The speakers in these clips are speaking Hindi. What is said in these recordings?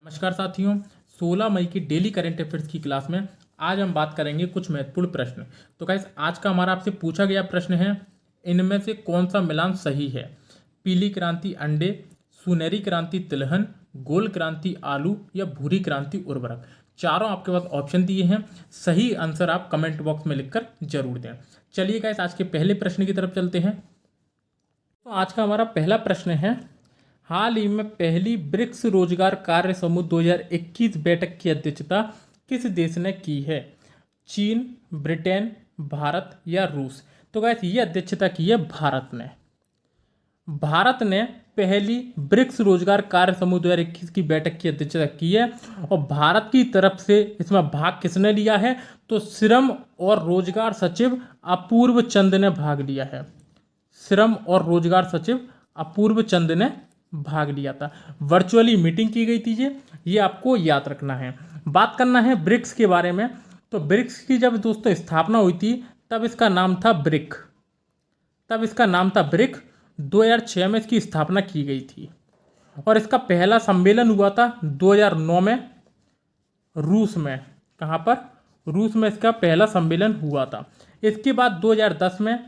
नमस्कार साथियों, 16 मई की डेली करंट अफेयर्स की क्लास में आज हम बात करेंगे कुछ महत्वपूर्ण प्रश्न। तो गाइस, आज का हमारा आपसे पूछा गया प्रश्न है, इनमें से कौन सा मिलान सही है? पीली क्रांति अंडे, सुनहरी क्रांति तिलहन, गोल क्रांति आलू या भूरी क्रांति उर्वरक। चारों आपके पास ऑप्शन दिए हैं, सही आंसर आप कमेंट बॉक्स में लिखकर जरूर दें। चलिए गाइस, आज के पहले प्रश्न की तरफ चलते हैं। तो आज का हमारा पहला प्रश्न है, हाल ही में पहली ब्रिक्स रोजगार कार्य समूह 2021 बैठक की अध्यक्षता किस देश ने की है? चीन, ब्रिटेन, भारत या रूस? तो गाइस, ये अध्यक्षता की है भारत ने। भारत ने पहली ब्रिक्स रोजगार कार्य समूह 2021 की बैठक की अध्यक्षता की है और भारत की तरफ से इसमें भाग किसने लिया है? तो श्रम और रोजगार सचिव अपूर्व चंद ने भाग लिया है। श्रम और रोजगार सचिव अपूर्व चंद ने भाग लिया था। वर्चुअली मीटिंग की गई थी ये आपको याद रखना है। बात करना है ब्रिक्स के बारे में। तो ब्रिक्स की जब दोस्तों स्थापना हुई थी तब इसका नाम था ब्रिक। 2006 में इसकी स्थापना की गई थी और इसका पहला सम्मेलन हुआ था 2009 में रूस में। कहाँ पर? रूस में इसका पहला सम्मेलन हुआ था। इसके बाद 2010 में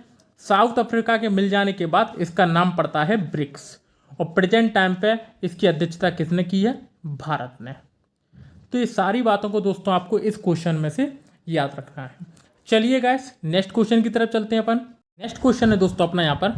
साउथ अफ्रीका के मिल जाने के बाद इसका नाम पड़ता है ब्रिक्स और प्रेजेंट टाइम पे इसकी अध्यक्षता किसने की है? भारत ने। तो ये सारी बातों को दोस्तों आपको इस क्वेश्चन में से याद रखना है। चलिए गाइस, नेक्स्ट क्वेश्चन की तरफ चलते हैं अपन। नेक्स्ट क्वेश्चन है दोस्तों अपना यहाँ पर,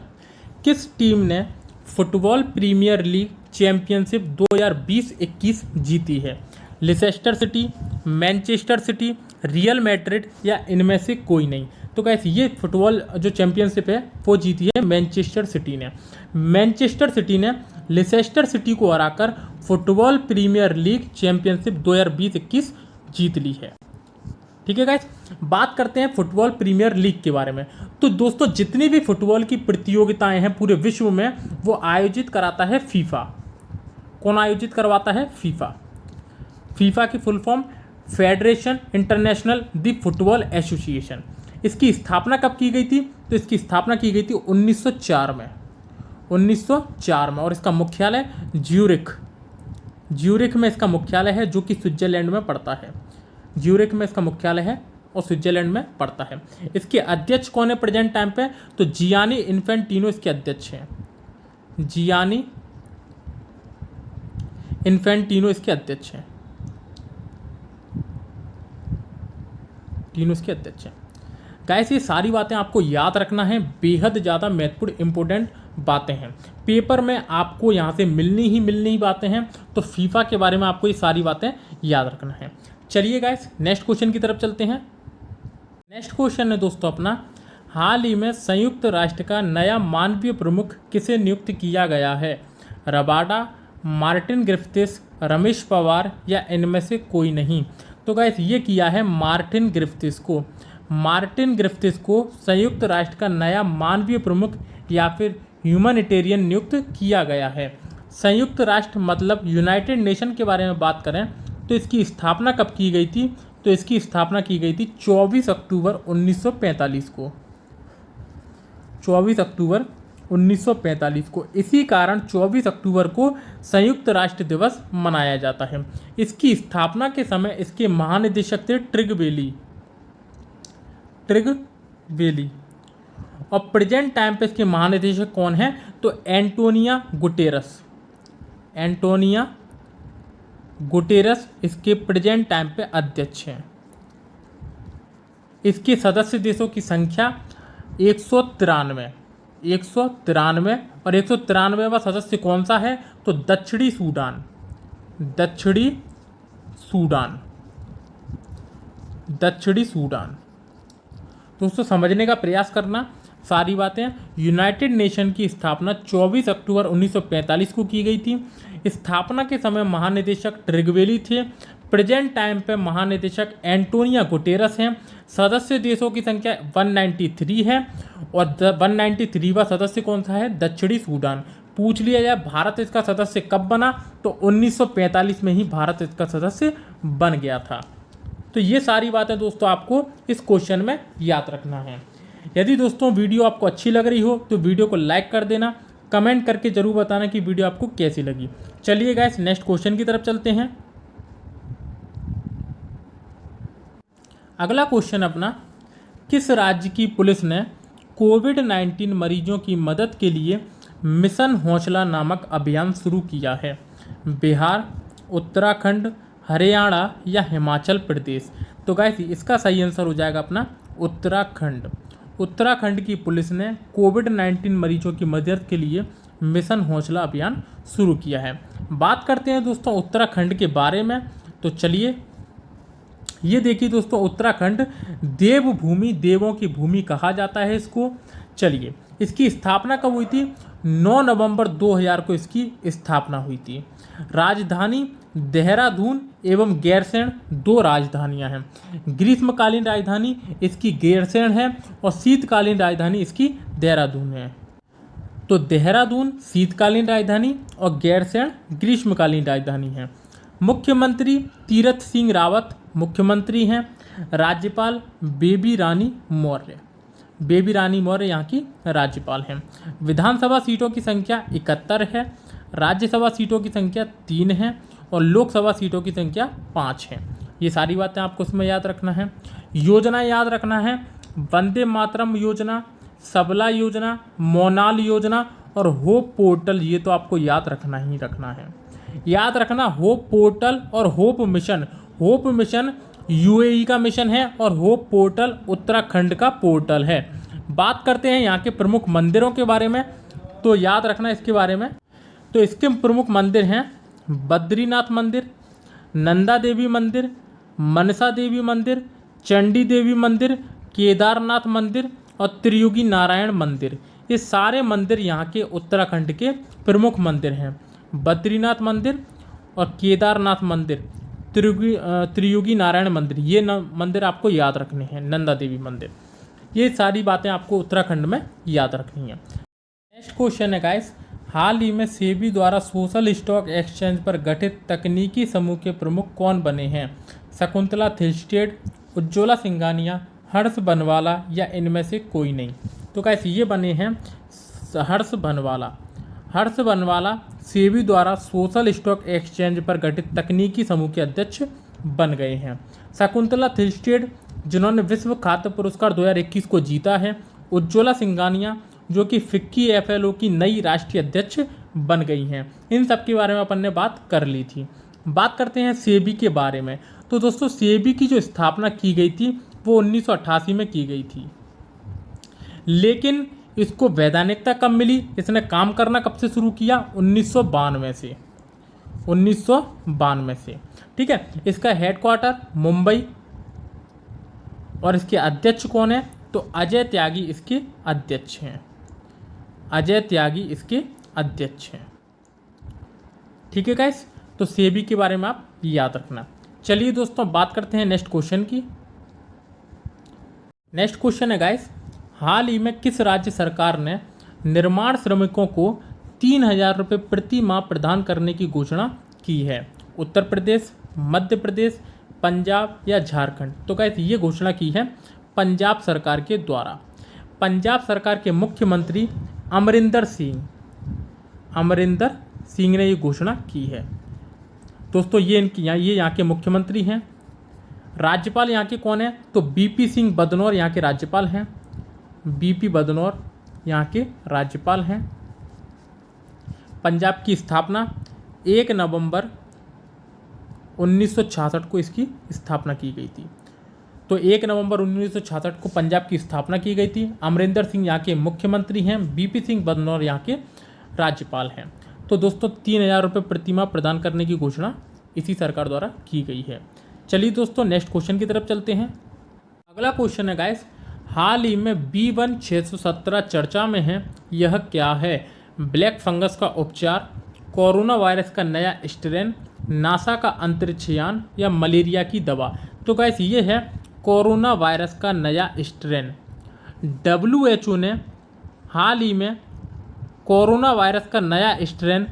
किस टीम ने फुटबॉल प्रीमियर लीग चैंपियनशिप 2020-21 जीती है? Leicester city, Manchester city, real Madrid या इनमें से कोई नहीं? तो गाइस, ये फुटबॉल जो चैंपियनशिप है वो जीती है मैनचेस्टर सिटी ने। मैनचेस्टर सिटी ने लिसेस्टर सिटी को हराकर फुटबॉल प्रीमियर लीग चैंपियनशिप 2020-21 जीत ली है। ठीक है गाइस, बात करते हैं फुटबॉल प्रीमियर लीग के बारे में। तो दोस्तों, जितनी भी फुटबॉल की प्रतियोगिताएं हैं पूरे विश्व में वो आयोजित कराता है फीफा। कौन आयोजित करवाता है? फीफा। फीफा की full form federation international the football association. इसकी स्थापना कब की गई थी? तो इसकी स्थापना की गई थी 1904 में। 1904 में। और इसका मुख्यालय ज्यूरिख में इसका मुख्यालय है, जो कि स्विट्जरलैंड में पड़ता है। ज्यूरिख में इसका मुख्यालय है और स्विट्जरलैंड में पड़ता है। इसके अध्यक्ष कौन है प्रेजेंट टाइम पे? तो जियानी इन्फेंटिनो इसके अध्यक्ष हैं। जियानी इन्फेंटिनो इसके अध्यक्ष हैं। तीनों इसके अध्यक्ष हैं। गाइस, ये सारी बातें आपको याद रखना है, बेहद ज़्यादा महत्वपूर्ण इंपॉर्टेंट बातें हैं। पेपर में आपको यहाँ से मिलनी ही बातें हैं, तो फीफा के बारे में आपको ये सारी बातें याद रखना है। चलिए गाइस, नेक्स्ट क्वेश्चन की तरफ चलते हैं। नेक्स्ट क्वेश्चन है दोस्तों अपना, हाल ही में संयुक्त राष्ट्र का नया मानवीय प्रमुख किसे नियुक्त किया गया है? रबाडा, मार्टिन ग्रिफ्थिस, रमेश पवार या इनमें से कोई नहीं? तो गाइस, ये किया है मार्टिन ग्रिफ्थिस को। मार्टिन ग्रिफ्थिस को संयुक्त राष्ट्र का नया मानवीय प्रमुख या फिर ह्यूमैनिटेरियन नियुक्त किया गया है। संयुक्त राष्ट्र मतलब यूनाइटेड नेशन के बारे में बात करें तो इसकी स्थापना कब की गई थी? तो इसकी स्थापना की गई थी 24 अक्टूबर 1945 को। 24 अक्टूबर 1945 को। इसी कारण 24 अक्टूबर को संयुक्त राष्ट्र दिवस मनाया जाता है। इसकी स्थापना के समय इसके महानिदेशक थे ट्रिग बेली और प्रेजेंट टाइम पे इसके महानिदेशक कौन है? तो एंटोनिया गुटेरस इसके प्रेजेंट टाइम पे अध्यक्ष हैं। इसके सदस्य देशों की संख्या 193 और 193वां सदस्य कौन सा है? तो दक्षिणी सूडान। दोस्तों, समझने का प्रयास करना सारी बातें। यूनाइटेड नेशन की स्थापना 24 अक्टूबर 1945 को की गई थी। स्थापना के समय महानिदेशक ट्रिगवेली थे। प्रेजेंट टाइम पे महानिदेशक एंटोनिया गुटेरस हैं। सदस्य देशों की संख्या 193 है और 193वां सदस्य कौन सा है? दक्षिणी सूडान। पूछ लिया जाए भारत इसका सदस्य कब बना? तो 1945 में ही भारत इसका सदस्य बन गया था। तो ये सारी बातें दोस्तों आपको इस क्वेश्चन में याद रखना है। यदि दोस्तों वीडियो आपको अच्छी लग रही हो तो वीडियो को लाइक कर देना, कमेंट करके जरूर बताना कि वीडियो आपको कैसी लगी। चलिए गाइस, नेक्स्ट क्वेश्चन की तरफ चलते हैं। अगला क्वेश्चन अपना, किस राज्य की पुलिस ने कोविड-19 मरीजों की मदद के लिए मिशन हौसला नामक अभियान शुरू किया है? बिहार, उत्तराखंड, हरियाणा या हिमाचल प्रदेश? तो गाइस इसका सही आंसर हो जाएगा अपना उत्तराखंड। उत्तराखंड की पुलिस ने कोविड-19 मरीजों की मदद के लिए मिशन हौसला अभियान शुरू किया है। बात करते हैं दोस्तों उत्तराखंड के बारे में। तो चलिए ये देखिए दोस्तों, उत्तराखंड देवभूमि, देवों की भूमि कहा जाता है इसको। चलिए, इसकी स्थापना कब हुई थी? 9 नवंबर 2000 को इसकी स्थापना हुई थी। राजधानी देहरादून एवं गैरसैंण 2 राजधानियां हैं। ग्रीष्मकालीन राजधानी इसकी गैरसैंण है और शीतकालीन राजधानी इसकी देहरादून है। तो देहरादून शीतकालीन राजधानी और गैरसैंण ग्रीष्मकालीन राजधानी है। मुख्यमंत्री तीरथ सिंह रावत मुख्यमंत्री हैं। राज्यपाल बेबी रानी मौर्य, बेबी रानी मौर्य यहाँ की राज्यपाल हैं। विधानसभा सीटों की संख्या 71 है। राज्यसभा सीटों की संख्या 3 है और लोकसभा सीटों की संख्या 5 है। ये सारी बातें आपको इसमें याद रखना है। योजना याद रखना है, वंदे मातरम योजना, सबला योजना, मोनाल योजना और होप पोर्टल। ये तो आपको याद रखना ही रखना है। याद रखना, होप पोर्टल और hope mission. Hope mission UAE का मिशन है और होप पोर्टल उत्तराखंड का पोर्टल है। बात करते हैं यहाँ के प्रमुख मंदिरों के बारे में, तो याद रखना इसके बारे में। तो इसके प्रमुख मंदिर हैं बद्रीनाथ मंदिर, नंदा देवी मंदिर, मनसा देवी मंदिर, चंडी देवी मंदिर, केदारनाथ मंदिर और त्रियुगी नारायण मंदिर। ये सारे मंदिर यहाँ के उत्तराखंड के प्रमुख मंदिर हैं। बद्रीनाथ मंदिर और केदारनाथ मंदिर, त्रियुगी नारायण मंदिर, ये मंदिर आपको याद रखने हैं। नंदा देवी मंदिर, ये सारी बातें आपको उत्तराखंड में याद रखनी है। नेक्स्ट क्वेश्चन है गाइस, हाल ही में सेबी द्वारा सोशल स्टॉक एक्सचेंज पर गठित तकनीकी समूह के प्रमुख कौन बने हैं? शकुंतला थिल्स्टेड, उज्ज्वला सिंघानिया, हर्ष बनवाला या इनमें से कोई नहीं? तो गाइस ये बने हैं हर्ष बनवाला। हर्ष बनवाला सेबी द्वारा सोशल स्टॉक एक्सचेंज पर गठित तकनीकी समूह के अध्यक्ष बन गए हैं। शकुंतला थिल्स्टेड जिन्होंने विश्व खाद्य पुरस्कार 2021 को जीता है। उज्ज्वला सिंघानिया जो कि फिक्की एफएलओ की नई राष्ट्रीय अध्यक्ष बन गई हैं। इन सब के बारे में अपन ने बात कर ली थी। बात करते हैं सेबी के बारे में। तो दोस्तों सेबी की जो स्थापना की गई थी वो 1988 में की गई थी, लेकिन इसको वैधानिकता कब मिली? इसने काम करना कब से शुरू किया? 1992 से। 1992 से, ठीक है। इसका हेडक्वार्टर मुंबई और इसके अध्यक्ष कौन है? तो अजय त्यागी इसके अध्यक्ष हैं। अजय त्यागी इसके अध्यक्ष हैं, ठीक है गाइस। तो सेबी के बारे में आप याद रखना। चलिए दोस्तों बात करते हैं नेक्स्ट क्वेश्चन की। नेक्स्ट क्वेश्चन है गाइस, हाल ही में किस राज्य सरकार ने निर्माण श्रमिकों को 3000 रुपये प्रति माह प्रदान करने की घोषणा की है? उत्तर प्रदेश, मध्य प्रदेश, पंजाब या झारखंड? तो गाइस ये घोषणा की है पंजाब सरकार के द्वारा। पंजाब सरकार के मुख्यमंत्री अमरिंदर सिंह ने ये घोषणा की है। दोस्तों ये यहाँ के मुख्यमंत्री हैं। राज्यपाल यहाँ के कौन है? तो बीपी सिंह बदनौर यहाँ के राज्यपाल हैं। बीपी बदनौर यहाँ के राज्यपाल हैं। पंजाब की स्थापना 1 नवंबर 1966 को इसकी स्थापना की गई थी। तो 1 नवंबर 1966 को पंजाब की स्थापना की गई थी। अमरिंदर सिंह यहाँ के मुख्यमंत्री हैं। बीपी सिंह बदनौर यहाँ के राज्यपाल हैं। तो दोस्तों 3000 रुपये प्रति माह प्रदान करने की घोषणा इसी सरकार द्वारा की गई है। चलिए दोस्तों नेक्स्ट क्वेश्चन की तरफ चलते हैं। अगला क्वेश्चन है गाइस, हाल ही में B1617 चर्चा में है, यह क्या है? ब्लैक फंगस का उपचार, कोरोना वायरस का नया स्ट्रेन, नासा का अंतरिक्ष यान या मलेरिया की दवा? तो गाइस ये है कोरोना वायरस का नया स्ट्रेन। WHO ने हाल ही में कोरोना वायरस का नया स्ट्रेन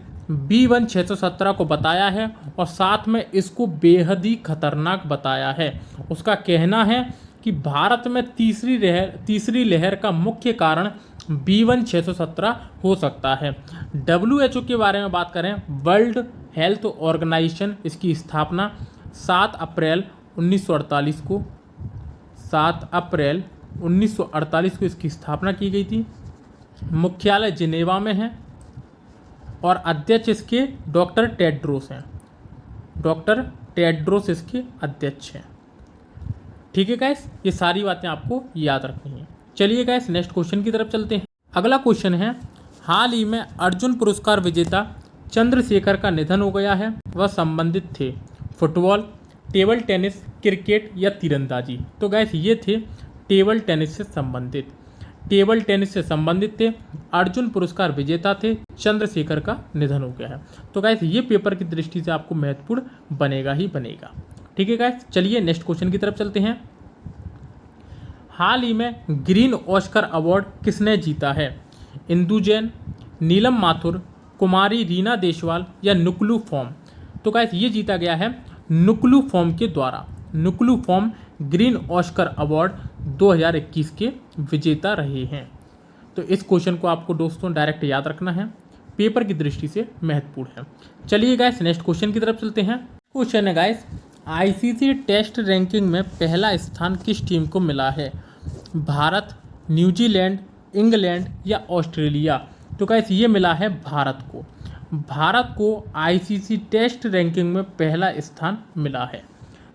B1617 को बताया है और साथ में इसको बेहद ही खतरनाक बताया है। उसका कहना है कि भारत में तीसरी लहर का मुख्य कारण B1617 हो सकता है। WHO के बारे में बात करें, वर्ल्ड हेल्थ ऑर्गेनाइजेशन, इसकी स्थापना 7 अप्रैल 1948 को 7 अप्रैल 1948 को इसकी स्थापना की गई थी। मुख्यालय जिनेवा में है और अध्यक्ष इसके डॉक्टर टेड्रोस हैं। डॉक्टर टेड्रोस इसके अध्यक्ष हैं। ठीक है गाइस, ये सारी बातें आपको याद रखनी है। चलिए गाइस नेक्स्ट क्वेश्चन की तरफ चलते हैं। अगला क्वेश्चन है, हाल ही में अर्जुन पुरस्कार विजेता चंद्रशेखर का निधन हो गया है। वह संबंधित थे फुटबॉल, टेबल टेनिस, क्रिकेट या तीरंदाजी। तो गाइस ये थे टेबल टेनिस से संबंधित। टेबल टेनिस से संबंधित थे, अर्जुन पुरस्कार विजेता थे, चंद्रशेखर का निधन हो गया है। तो गाइस ये पेपर की दृष्टि से आपको महत्वपूर्ण बनेगा ही बनेगा। ठीक है गाइस, चलिए नेक्स्ट क्वेश्चन की तरफ चलते हैं। हाल ही में ग्रीन ऑस्कर अवार्ड किसने जीता है? इंदु जैन, नीलम माथुर, कुमारी रीना देशवाल या नुकलू फॉर्म। तो गाइस ये जीता गया है नुकलू फॉर्म के द्वारा। Nuklu form green Oscar award 2021 के विजेता रहे हैं। तो इस क्वेश्चन को आपको दोस्तों डायरेक्ट याद रखना है, पेपर की दृष्टि से महत्वपूर्ण है। चलिए गाइस नेक्स्ट क्वेश्चन की तरफ चलते हैं। क्वेश्चन है गाइस, आईसीसी टेस्ट रैंकिंग में पहला स्थान किस टीम को मिला है? भारत, न्यूजीलैंड, इंग्लैंड या ऑस्ट्रेलिया। तो गाइस ये मिला है भारत को। भारत को आईसीसी टेस्ट रैंकिंग में पहला स्थान मिला है।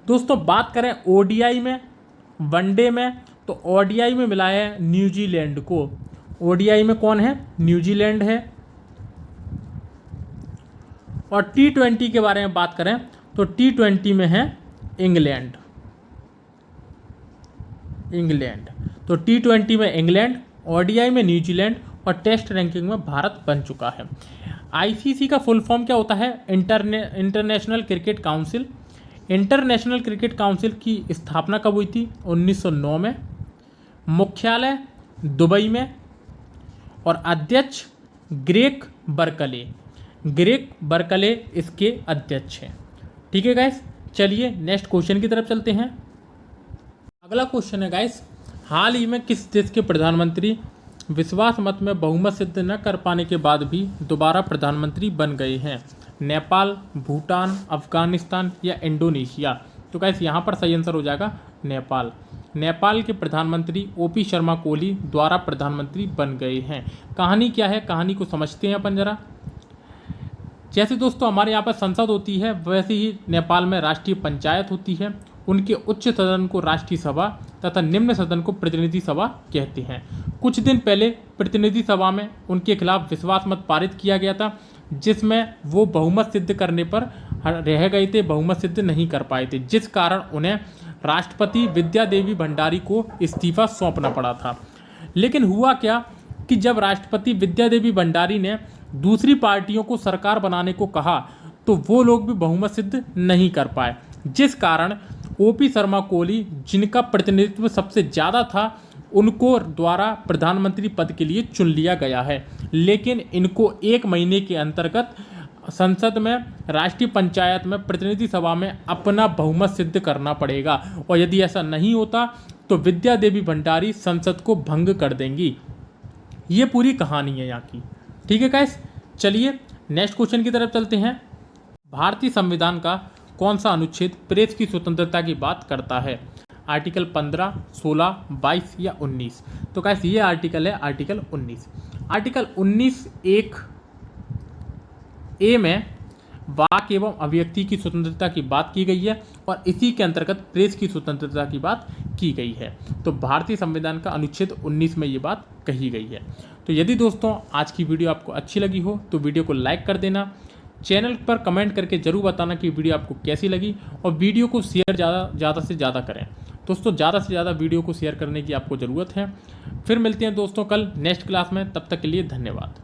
दोस्तों बात करें ओडीआई में, वनडे में, तो ओडीआई में मिला है न्यूजीलैंड को। ओडीआई में कौन है? न्यूजीलैंड है। और टी20 के बारे में बात करें तो टी20 में है इंग्लैंड। तो टी20 में इंग्लैंड, ओडीआई में न्यूजीलैंड और टेस्ट रैंकिंग में भारत बन चुका है। आईसीसी का फुल फॉर्म क्या होता है? International cricket council. International cricket council की स्थापना कब हुई थी? 1909 में। मुख्यालय दुबई में और अध्यक्ष ग्रेग बर्कले। ग्रेग बर्कले इसके अध्यक्ष हैं। ठीक है गाइस, चलिए नेक्स्ट क्वेश्चन की तरफ चलते हैं। अगला क्वेश्चन है गाइस, हाल ही में किस देश के प्रधानमंत्री विश्वास मत में बहुमत सिद्ध न कर पाने के बाद भी दोबारा प्रधानमंत्री बन गए हैं? नेपाल, भूटान, अफगानिस्तान या इंडोनेशिया। तो गाइस यहाँ पर सही आंसर हो जाएगा नेपाल। नेपाल के प्रधानमंत्री ओपी शर्मा कोली द्वारा प्रधानमंत्री बन गए हैं। कहानी क्या है, कहानी को समझते हैं अपन जरा। जैसे दोस्तों हमारे यहाँ पर संसद होती है, वैसे ही नेपाल में राष्ट्रीय पंचायत होती है। उनके उच्च सदन को राष्ट्रीय सभा तथा निम्न सदन को प्रतिनिधि सभा कहते हैं। कुछ दिन पहले प्रतिनिधि सभा में उनके खिलाफ विश्वास मत पारित किया गया था, जिसमें वो बहुमत सिद्ध करने पर रह गए थे, बहुमत सिद्ध नहीं कर पाए थे, जिस कारण उन्हें राष्ट्रपति विद्या देवी भंडारी को इस्तीफा सौंपना पड़ा था। लेकिन हुआ क्या कि जब राष्ट्रपति विद्या देवी भंडारी ने दूसरी पार्टियों को सरकार बनाने को कहा तो वो लोग भी बहुमत सिद्ध नहीं कर पाए, जिस कारण ओपी शर्मा कोली, जिनका प्रतिनिधित्व सबसे ज़्यादा था, उनको द्वारा प्रधानमंत्री पद के लिए चुन लिया गया है। लेकिन इनको 1 महीने के अंतर्गत संसद में, राष्ट्रीय पंचायत में, प्रतिनिधि सभा में अपना बहुमत सिद्ध करना पड़ेगा, और यदि ऐसा नहीं होता तो विद्या देवी भंडारी संसद को भंग कर देंगी। ये पूरी कहानी है यहाँ की। ठीक है गाइस, चलिए नेक्स्ट क्वेश्चन की तरफ चलते हैं। भारतीय संविधान का कौन सा अनुच्छेद प्रेस की स्वतंत्रता की बात करता है? आर्टिकल 15, 16, 22 या 19। तो गाइस ये आर्टिकल है आर्टिकल 19। आर्टिकल 19(1) ए में वाक एवं अभिव्यक्ति की स्वतंत्रता की बात की गई है और इसी के अंतर्गत प्रेस की स्वतंत्रता की बात की गई है। तो भारतीय संविधान का अनुच्छेद 19 में ये बात कही गई है। तो यदि दोस्तों आज की वीडियो आपको अच्छी लगी हो तो वीडियो को लाइक कर देना, चैनल पर कमेंट करके जरूर बताना कि वीडियो आपको कैसी लगी, और वीडियो को शेयर ज़्यादा से ज़्यादा करें। दोस्तों ज़्यादा से ज़्यादा वीडियो को शेयर करने की आपको ज़रूरत है। फिर मिलते हैं दोस्तों कल नेक्स्ट क्लास में, तब तक के लिए धन्यवाद।